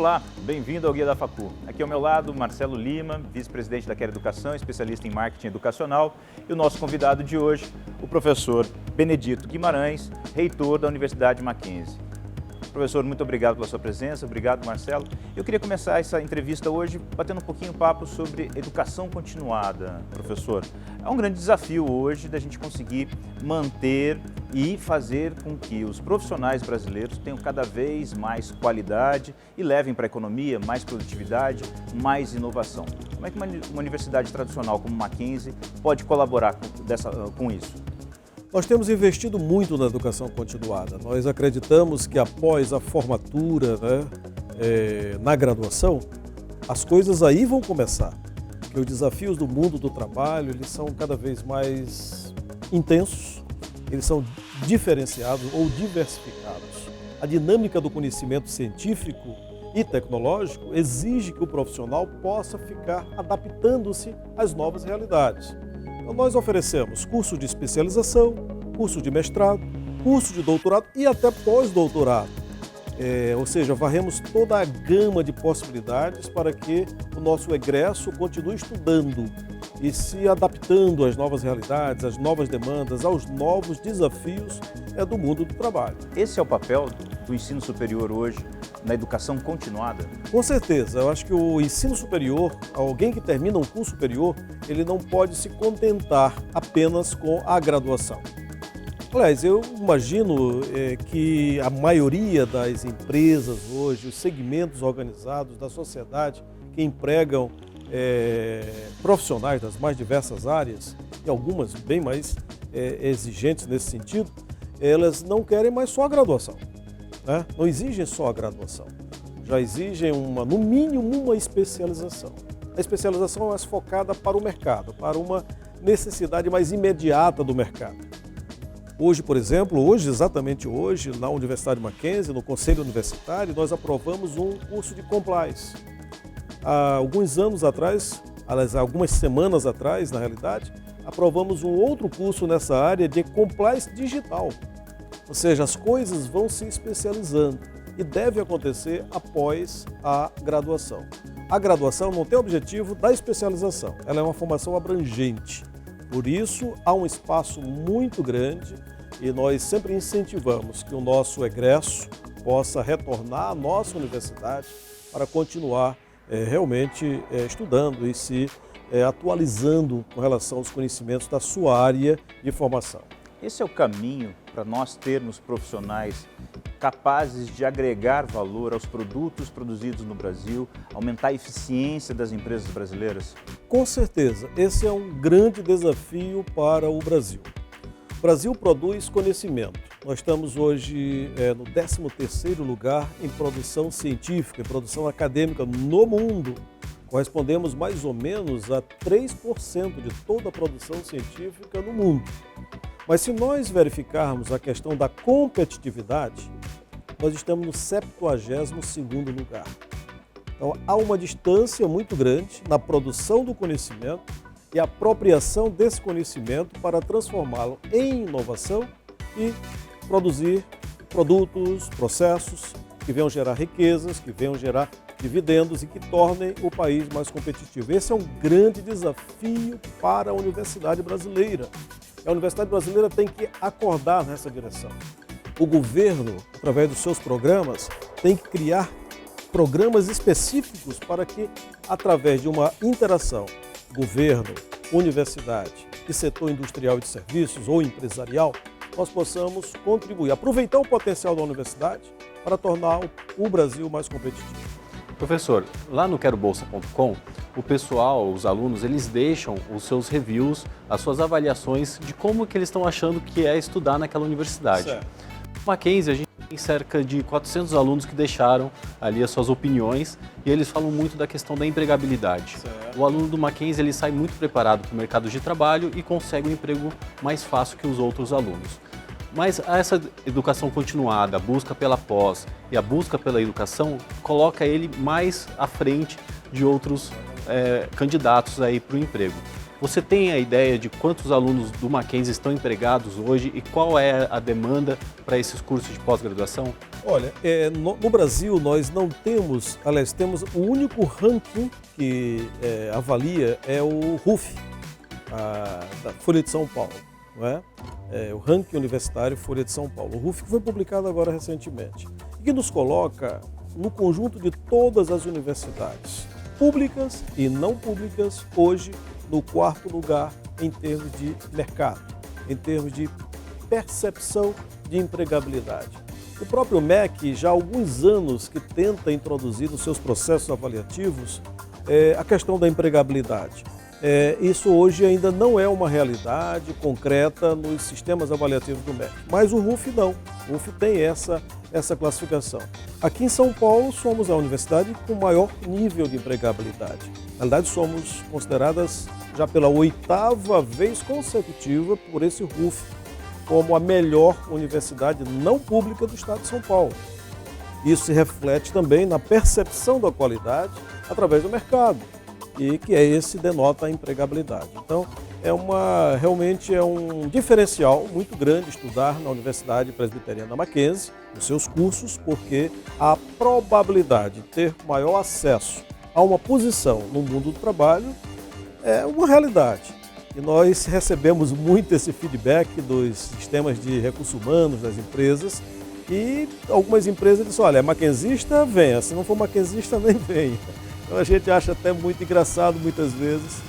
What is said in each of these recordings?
Olá, bem-vindo ao Guia da Facu. Aqui ao meu lado, Marcelo Lima, vice-presidente da Quer Educação, especialista em marketing educacional, e o nosso convidado de hoje, o professor Benedito Guimarães, reitor da Universidade Mackenzie. Professor, muito obrigado pela sua presença, obrigado, Marcelo. Eu queria começar essa entrevista hoje batendo um pouquinho papo sobre educação continuada, professor. É um grande desafio hoje da gente conseguir manter e fazer com que os profissionais brasileiros tenham cada vez mais qualidade e levem para a economia mais produtividade, mais inovação. Como é que uma universidade tradicional como Mackenzie pode colaborar com isso? Nós temos investido muito na educação continuada. Nós acreditamos que após a formatura, na graduação, as coisas aí vão começar. Porque os desafios do mundo do trabalho, eles são cada vez mais intensos, eles são diferenciados ou diversificados. A dinâmica do conhecimento científico e tecnológico exige que o profissional possa ficar adaptando-se às novas realidades. Então, nós oferecemos curso de especialização, curso de mestrado, curso de doutorado e até pós-doutorado. Ou seja, varremos toda a gama de possibilidades para que o nosso egresso continue estudando e se adaptando às novas realidades, às novas demandas, aos novos desafios do mundo do trabalho. Esse é o papel do ensino superior hoje na educação continuada? Com certeza, eu acho que o ensino superior, alguém que termina um curso superior, ele não pode se contentar apenas com a graduação. Aliás, eu imagino que a maioria das empresas hoje, os segmentos organizados da sociedade que empregam profissionais das mais diversas áreas, e algumas bem mais exigentes nesse sentido, elas não querem mais só a graduação. Não exigem só a graduação, já exigem no mínimo uma especialização. A especialização é mais focada para o mercado, para uma necessidade mais imediata do mercado. Hoje, por exemplo, exatamente hoje, na Universidade Mackenzie, no Conselho Universitário, nós aprovamos um curso de compliance. Há alguns anos atrás, aliás, algumas semanas atrás, na realidade, aprovamos um outro curso nessa área de compliance digital. Ou seja, as coisas vão se especializando e deve acontecer após a graduação. A graduação não tem o objetivo da especialização, ela é uma formação abrangente. Por isso, há um espaço muito grande e nós sempre incentivamos que o nosso egresso possa retornar à nossa universidade para continuar realmente estudando e se atualizando com relação aos conhecimentos da sua área de formação. Esse é o caminho para nós termos profissionais capazes de agregar valor aos produtos produzidos no Brasil, aumentar a eficiência das empresas brasileiras? Com certeza, esse é um grande desafio para o Brasil. O Brasil produz conhecimento. Nós estamos hoje no 13º lugar em produção científica, em produção acadêmica no mundo. Correspondemos mais ou menos a 3% de toda a produção científica no mundo. Mas se nós verificarmos a questão da competitividade, nós estamos no 72º lugar. Então, há uma distância muito grande na produção do conhecimento e apropriação desse conhecimento para transformá-lo em inovação e produzir produtos, processos que venham gerar riquezas, que venham gerar dividendos e que tornem o país mais competitivo. Esse é um grande desafio para a universidade brasileira. A universidade brasileira tem que acordar nessa direção. O governo, através dos seus programas, tem que criar programas específicos para que, através de uma interação governo, universidade e setor industrial e de serviços ou empresarial, nós possamos contribuir, aproveitar o potencial da universidade para tornar o Brasil mais competitivo. Professor, lá no querobolsa.com, o pessoal, os alunos, eles deixam os seus reviews, as suas avaliações de como que eles estão achando que é estudar naquela universidade. Certo. No Mackenzie, a gente tem cerca de 400 alunos que deixaram ali as suas opiniões e eles falam muito da questão da empregabilidade. Certo. O aluno do Mackenzie, ele sai muito preparado para o mercado de trabalho e consegue um emprego mais fácil que os outros alunos. Mas essa educação continuada, a busca pela pós e a busca pela educação, coloca ele mais à frente de outros candidatos aí para o emprego. Você tem a ideia de quantos alunos do Mackenzie estão empregados hoje e qual é a demanda para esses cursos de pós-graduação? Olha, no Brasil nós não temos, aliás, temos o único ranking que avalia é o RUF, da Folha de São Paulo, não é? O ranking universitário Folha de São Paulo. O RUF que foi publicado agora recentemente e que nos coloca no conjunto de todas as universidades, públicas e não públicas, hoje no 4º lugar em termos de mercado, em termos de percepção de empregabilidade. O próprio MEC já há alguns anos que tenta introduzir nos seus processos avaliativos a questão da empregabilidade. Isso hoje ainda não é uma realidade concreta nos sistemas avaliativos do MEC, mas o RUF não. O RUF tem essa classificação. Aqui em São Paulo somos a universidade com maior nível de empregabilidade. Na verdade, somos consideradas já pela 8ª vez consecutiva por esse RUF como a melhor universidade não pública do estado de São Paulo. Isso se reflete também na percepção da qualidade através do mercado, e que esse denota a empregabilidade. Então, realmente é um diferencial muito grande estudar na Universidade Presbiteriana Mackenzie, nos seus cursos, porque a probabilidade de ter maior acesso a uma posição no mundo do trabalho é uma realidade. E nós recebemos muito esse feedback dos sistemas de recursos humanos das empresas, e algumas empresas dizem, olha, mackenzista, venha, se não for mackenzista, nem venha. Então a gente acha até muito engraçado muitas vezes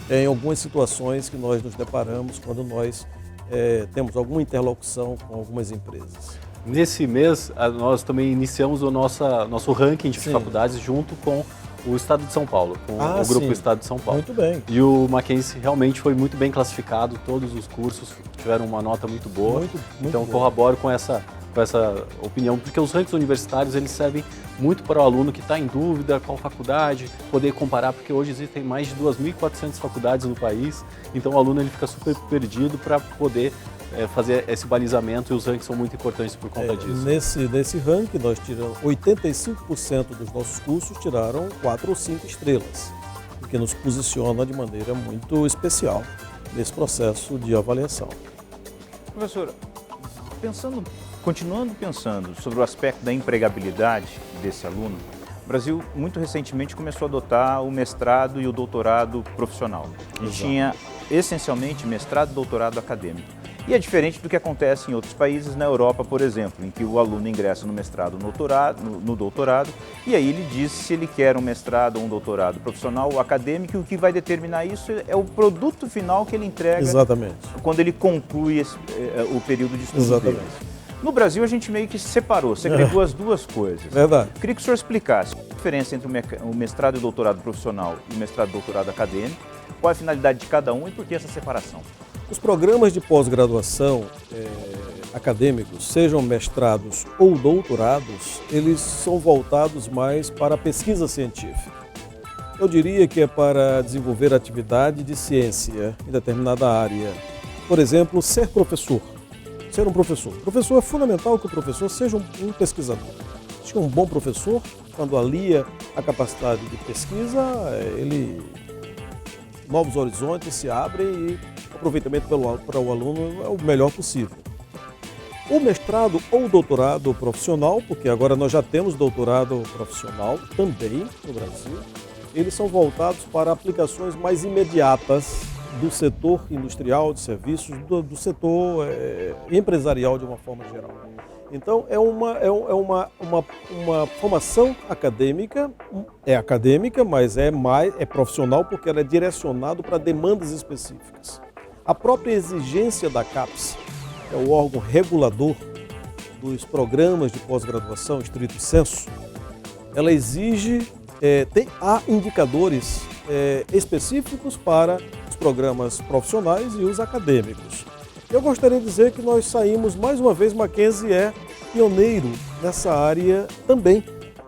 em algumas situações que nós nos deparamos quando nós temos alguma interlocução com algumas empresas. Nesse mês, nós também iniciamos o nosso ranking de faculdades junto com o Estado de São Paulo, com o Grupo Estado de São Paulo. Muito bem. E o Mackenzie realmente foi muito bem classificado, todos os cursos tiveram uma nota muito boa. Muito então boa. corroboro com essa opinião, porque os rankings universitários eles servem muito para o aluno que está em dúvida qual faculdade, poder comparar, porque hoje existem mais de 2.400 faculdades no país, então o aluno ele fica super perdido para poder fazer esse balizamento, e os rankings são muito importantes por conta disso. Nesse ranking, nós tiramos 85% dos nossos cursos tiraram 4 ou 5 estrelas, o que nos posiciona de maneira muito especial nesse processo de avaliação. Professor, continuando pensando sobre o aspecto da empregabilidade desse aluno, o Brasil muito recentemente começou a adotar o mestrado e o doutorado profissional. A gente tinha essencialmente mestrado e doutorado acadêmico. E é diferente do que acontece em outros países, na Europa, por exemplo, em que o aluno ingressa no mestrado, no doutorado, e aí ele diz se ele quer um mestrado ou um doutorado profissional ou acadêmico, e o que vai determinar isso é o produto final que ele entrega. Exatamente. Quando ele conclui o período de estudo Exatamente. dele. No Brasil, a gente meio que segregou as duas coisas. Verdade. Queria que o senhor explicasse a diferença entre o mestrado e doutorado profissional e o mestrado e doutorado acadêmico, qual é a finalidade de cada um e por que essa separação. Os programas de pós-graduação acadêmicos, sejam mestrados ou doutorados, eles são voltados mais para a pesquisa científica. Eu diria que é para desenvolver atividade de ciência em determinada área. Por exemplo, ser professor. Ser um professor. O professor é fundamental que o professor seja um pesquisador. Acho que um bom professor, quando alia a capacidade de pesquisa, novos horizontes se abrem e o aproveitamento para o aluno é o melhor possível. O mestrado ou doutorado profissional, porque agora nós já temos doutorado profissional também no Brasil, eles são voltados para aplicações mais imediatas do setor industrial, de serviços, do setor empresarial de uma forma geral. Então é uma formação acadêmica, mas é profissional porque ela é direcionada para demandas específicas. A própria exigência da CAPES, que é o órgão regulador dos programas de pós-graduação, estrito sensu, ela exige, há indicadores específicos para os programas profissionais e os acadêmicos. Eu gostaria de dizer que nós saímos, mais uma vez, Mackenzie é pioneiro nessa área também,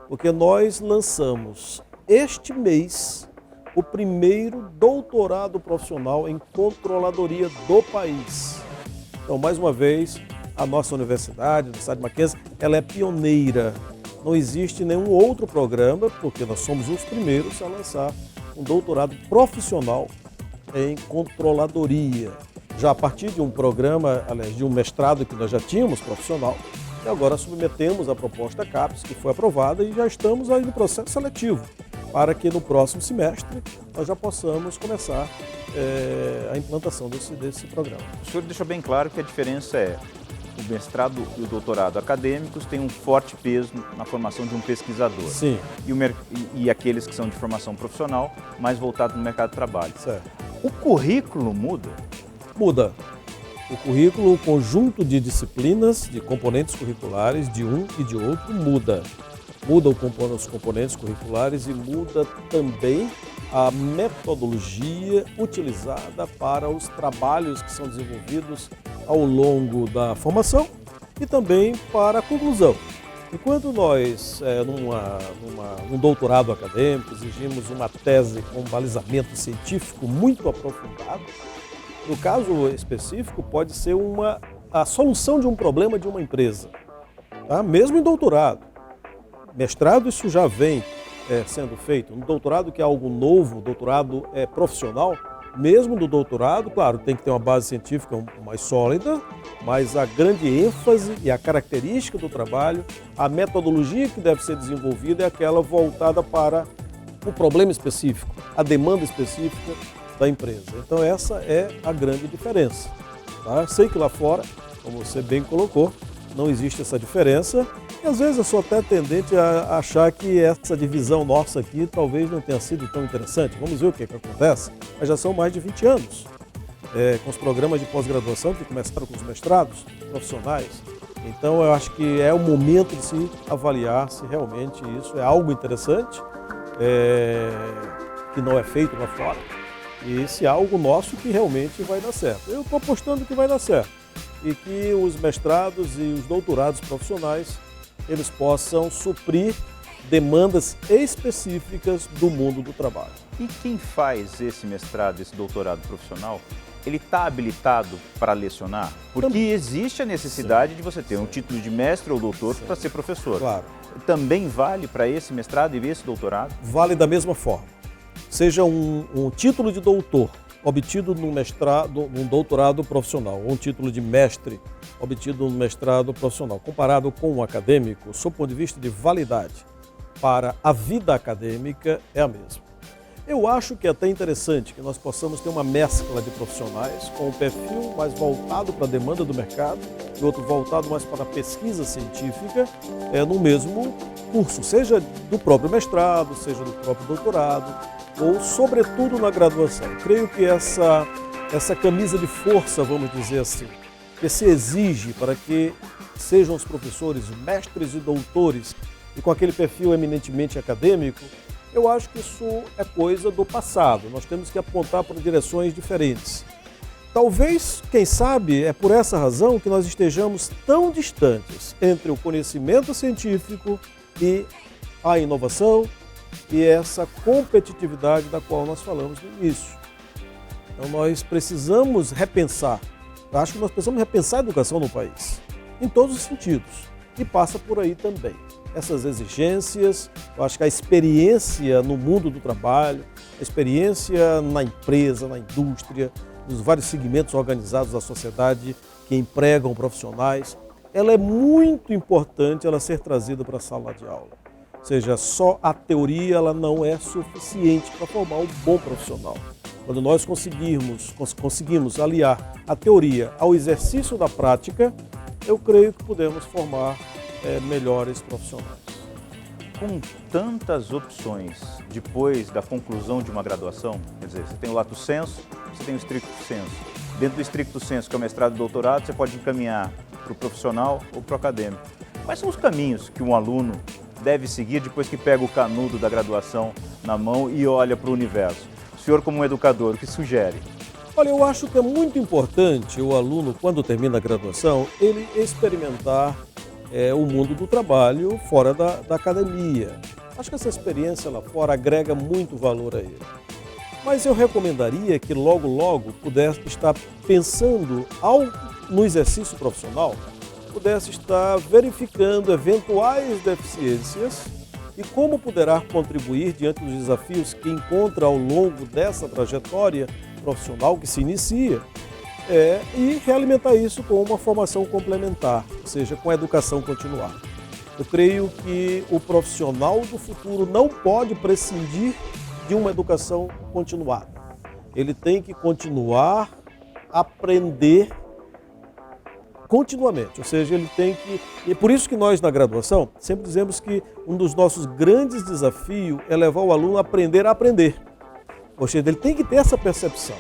porque nós lançamos este mês o primeiro doutorado profissional em controladoria do país. Então, mais uma vez, a nossa universidade, a Universidade de Mackenzie, ela é pioneira. Não existe nenhum outro programa, porque nós somos os primeiros a lançar um doutorado profissional em controladoria. Já a partir de um programa, aliás, de um mestrado que nós já tínhamos profissional, e agora submetemos a proposta CAPES, que foi aprovada, e já estamos aí no processo seletivo, para que no próximo semestre nós já possamos começar a implantação desse programa. O senhor deixou bem claro que a diferença é o mestrado e o doutorado acadêmicos têm um forte peso na formação de um pesquisador. Sim. E aqueles que são de formação profissional, mais voltados no mercado de trabalho. Certo. O currículo muda? Muda. O currículo, o conjunto de disciplinas, de componentes curriculares de um e de outro muda. Muda os componentes curriculares e muda também a metodologia utilizada para os trabalhos que são desenvolvidos ao longo da formação e também para a conclusão. Enquanto nós, num doutorado acadêmico, exigimos uma tese com balizamento científico muito aprofundado, no caso específico pode ser a solução de um problema de uma empresa, tá? Mesmo em doutorado. Mestrado, isso já vem sendo feito. No doutorado, que é algo novo, doutorado profissional, mesmo do doutorado, claro, tem que ter uma base científica mais sólida, mas a grande ênfase e a característica do trabalho, a metodologia que deve ser desenvolvida é aquela voltada para o problema específico, a demanda específica da empresa. Então essa é a grande diferença. Tá? Sei que lá fora, como você bem colocou, não existe essa diferença e às vezes eu sou até tendente a achar que essa divisão nossa aqui talvez não tenha sido tão interessante. Vamos ver o que acontece. Mas já são mais de 20 anos com os programas de pós-graduação que começaram com os mestrados profissionais. Então eu acho que é o momento de se avaliar se realmente isso é algo interessante, que não é feito lá fora, e se é algo nosso que realmente vai dar certo. Eu estou apostando que vai dar certo e que os mestrados e os doutorados profissionais eles possam suprir demandas específicas do mundo do trabalho. E quem faz esse mestrado, esse doutorado profissional, ele está habilitado para lecionar? Porque existe a necessidade de você ter um título de mestre ou doutor para ser professor. Claro. Também vale para esse mestrado e esse doutorado? Vale da mesma forma. Seja um título de doutor obtido num doutorado profissional, ou um título de mestre obtido num mestrado profissional, comparado com um acadêmico, sob o ponto de vista de validade para a vida acadêmica, é a mesma. Eu acho que é até interessante que nós possamos ter uma mescla de profissionais com um perfil mais voltado para a demanda do mercado e outro voltado mais para a pesquisa científica no mesmo curso, seja do próprio mestrado, seja do próprio doutorado, ou sobretudo na graduação. Eu creio que essa camisa de força, vamos dizer assim, que se exige para que sejam os professores mestres e doutores e com aquele perfil eminentemente acadêmico, eu acho que isso é coisa do passado. Nós temos que apontar para direções diferentes. Talvez, quem sabe, é por essa razão que nós estejamos tão distantes entre o conhecimento científico e a inovação e essa competitividade da qual nós falamos no início. Então nós precisamos repensar, eu acho que nós precisamos repensar a educação no país, em todos os sentidos, e passa por aí também. Essas exigências, eu acho que a experiência no mundo do trabalho, a experiência na empresa, na indústria, nos vários segmentos organizados da sociedade que empregam profissionais, ela é muito importante ela ser trazida para a sala de aula. Ou seja, só a teoria ela não é suficiente para formar um bom profissional. Quando nós conseguimos aliar a teoria ao exercício da prática, eu creio que podemos formar melhores profissionais. Com tantas opções depois da conclusão de uma graduação, quer dizer, você tem o lato sensu, você tem o stricto sensu. Dentro do stricto sensu, que é o mestrado e doutorado, você pode encaminhar para o profissional ou para o acadêmico. Quais são os caminhos que um aluno deve seguir depois que pega o canudo da graduação na mão e olha para o universo? O senhor, como um educador, o que sugere? Olha, eu acho que é muito importante o aluno, quando termina a graduação, ele experimentar o mundo do trabalho fora da academia. Acho que essa experiência lá fora agrega muito valor a ele. Mas eu recomendaria que logo pudesse estar pensando no exercício profissional, pudesse estar verificando eventuais deficiências e como poderá contribuir diante dos desafios que encontra ao longo dessa trajetória profissional que se inicia, e realimentar isso com uma formação complementar, ou seja, com a educação continuada. Eu creio que o profissional do futuro não pode prescindir de uma educação continuada. Ele tem que continuar a aprender continuamente, ou seja, ele tem que... E por isso que nós na graduação sempre dizemos que um dos nossos grandes desafios é levar o aluno a aprender a aprender. Ou seja, ele tem que ter essa percepção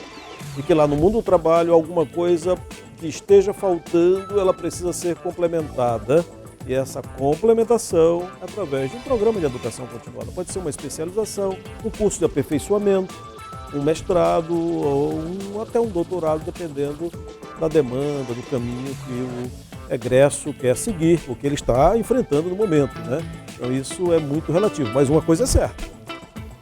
de que lá no mundo do trabalho alguma coisa que esteja faltando, ela precisa ser complementada. E essa complementação através de um programa de educação continuada. Pode ser uma especialização, um curso de aperfeiçoamento, um mestrado ou até um doutorado, dependendo da demanda, do caminho que o egresso quer seguir, o que ele está enfrentando no momento, né? Então isso é muito relativo, mas uma coisa é certa.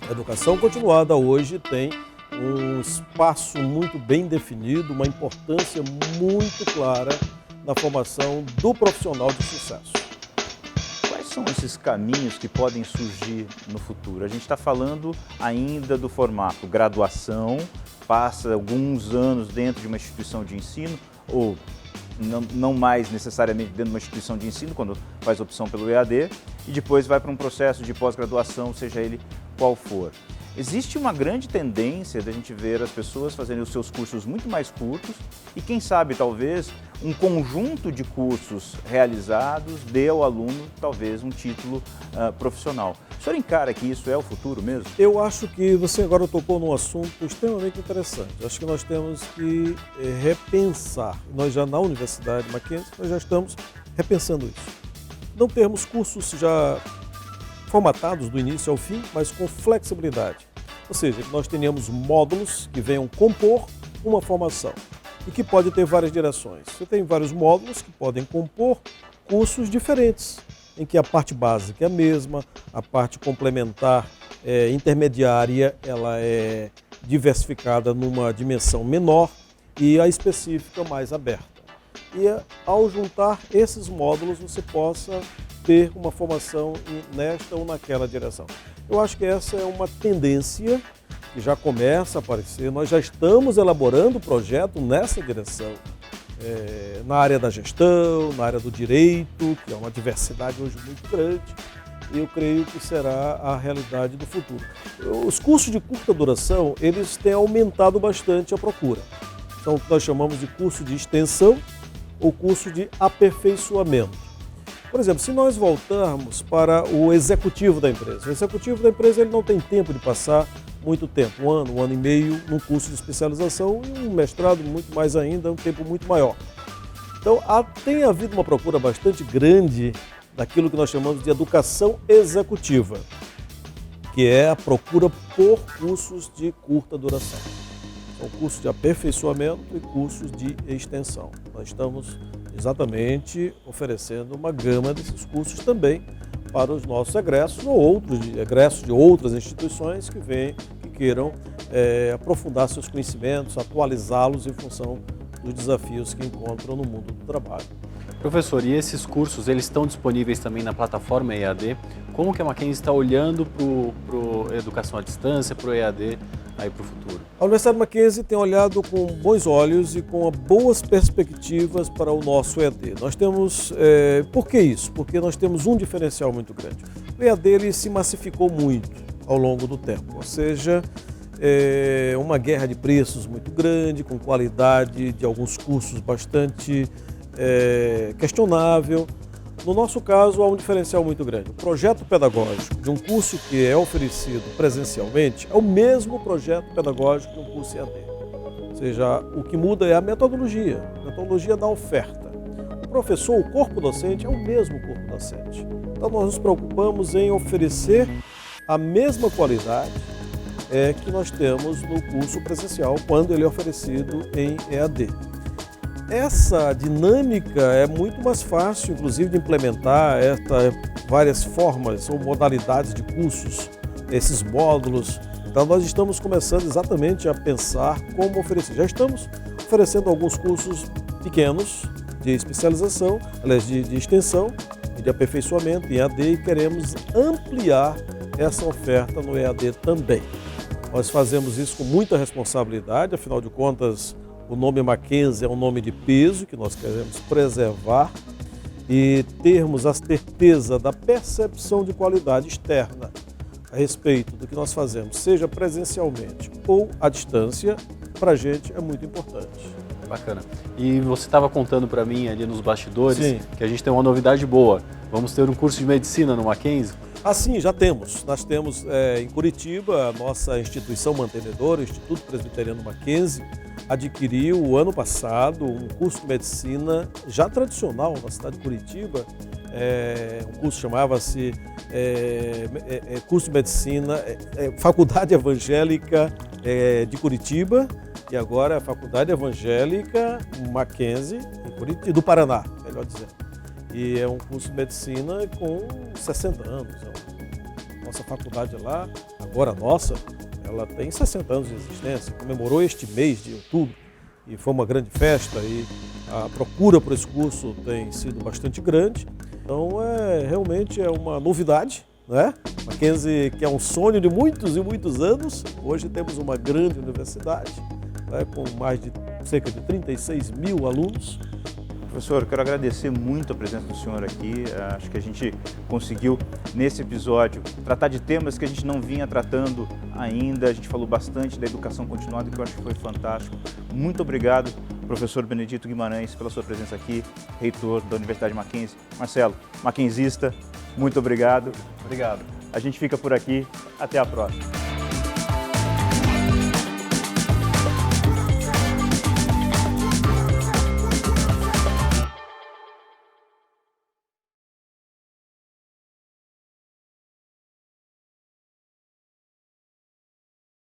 A educação continuada hoje tem um espaço muito bem definido, uma importância muito clara na formação do profissional de sucesso. Quais são esses caminhos que podem surgir no futuro? A gente está falando ainda do formato graduação, passa alguns anos dentro de uma instituição de ensino, ou não mais necessariamente dentro de uma instituição de ensino, quando faz opção pelo EAD, e depois vai para um processo de pós-graduação, seja ele qual for. Existe uma grande tendência da gente ver as pessoas fazerem os seus cursos muito mais curtos e, quem sabe, talvez, um conjunto de cursos realizados dê ao aluno, talvez, um título profissional. O senhor encara que isso é o futuro mesmo? Eu acho que você agora tocou num assunto extremamente interessante. Acho que nós temos que repensar. Nós já na Universidade Mackenzie, nós já estamos repensando isso. Não termos cursos já formatados do início ao fim, mas com flexibilidade. Ou seja, que nós tenhamos módulos que venham compor uma formação e que pode ter várias direções. Você tem vários módulos que podem compor cursos diferentes, em que a parte básica é a mesma, a parte complementar intermediária ela é diversificada numa dimensão menor e a específica mais aberta. E ao juntar esses módulos você possa ter uma formação nesta ou naquela direção. Eu acho que essa é uma tendência que já começa a aparecer. Nós já estamos elaborando o projeto nessa direção, na área da gestão, na área do direito, que é uma diversidade hoje muito grande, e eu creio que será a realidade do futuro. Os cursos de curta duração, eles têm aumentado bastante a procura. São o que nós chamamos de curso de extensão ou curso de aperfeiçoamento. Por exemplo, se nós voltarmos para o executivo da empresa, o executivo da empresa ele não tem tempo de passar muito tempo, um ano e meio, num curso de especialização e um mestrado muito mais ainda, um tempo muito maior. Então, tem havido uma procura bastante grande daquilo que nós chamamos de educação executiva, que é a procura por cursos de curta duração. São cursos de aperfeiçoamento e cursos de extensão. Nós estamos exatamente oferecendo uma gama desses cursos também para os nossos egressos ou outros egressos de outras instituições que queiram aprofundar seus conhecimentos, atualizá-los em função dos desafios que encontram no mundo do trabalho. Professor, e esses cursos eles estão disponíveis também na plataforma EAD? Como que a Mackenzie está olhando para a educação à distância, para o EAD aí para o futuro? A Universidade Mackenzie tem olhado com bons olhos e com boas perspectivas para o nosso EAD. Nós temos, por que isso? Porque nós temos um diferencial muito grande. O EAD ele se massificou muito ao longo do tempo, ou seja, uma guerra de preços muito grande, com qualidade de alguns cursos bastante questionável. No nosso caso, há um diferencial muito grande. O projeto pedagógico de um curso que é oferecido presencialmente é o mesmo projeto pedagógico de um curso EAD. Ou seja, o que muda é a metodologia da oferta. O professor, o corpo docente, é o mesmo corpo docente. Então, nós nos preocupamos em oferecer a mesma qualidade que nós temos no curso presencial, quando ele é oferecido em EAD. Essa dinâmica é muito mais fácil, inclusive, de implementar várias formas ou modalidades de cursos, esses módulos. Então, nós estamos começando exatamente a pensar como oferecer. Já estamos oferecendo alguns cursos pequenos de especialização, aliás, de extensão e de aperfeiçoamento em EAD e queremos ampliar essa oferta no EAD também. Nós fazemos isso com muita responsabilidade, afinal de contas, o nome Mackenzie é um nome de peso que nós queremos preservar e termos a certeza da percepção de qualidade externa a respeito do que nós fazemos, seja presencialmente ou à distância, para a gente é muito importante. Bacana. E você estava contando para mim ali nos bastidores Sim. que a gente tem uma novidade boa. Vamos ter um curso de medicina no Mackenzie? Ah, sim, já temos. Nós temos em Curitiba, a nossa instituição mantenedora, o Instituto Presbiteriano Mackenzie, adquiriu o ano passado um curso de medicina já tradicional na cidade de Curitiba. O curso chamava-se curso de medicina, Faculdade Evangélica de Curitiba, e agora é a Faculdade Evangélica Mackenzie do Paraná, melhor dizendo. E é um curso de medicina com 60 anos. Nossa faculdade lá, agora nossa, ela tem 60 anos de existência, comemorou este mês de outubro e foi uma grande festa e a procura por esse curso tem sido bastante grande. Então, realmente é uma novidade, né? Mackenzie, que é um sonho de muitos e muitos anos, hoje temos uma grande universidade, né, com mais de cerca de 36 mil alunos. Professor, quero agradecer muito a presença do senhor aqui. Acho que a gente conseguiu, nesse episódio, tratar de temas que a gente não vinha tratando ainda. A gente falou bastante da educação continuada, que eu acho que foi fantástico. Muito obrigado, professor Benedito Guimarães, pela sua presença aqui, reitor da Universidade Mackenzie. Marcelo, mackenzista, muito obrigado. Obrigado. A gente fica por aqui. Até a próxima.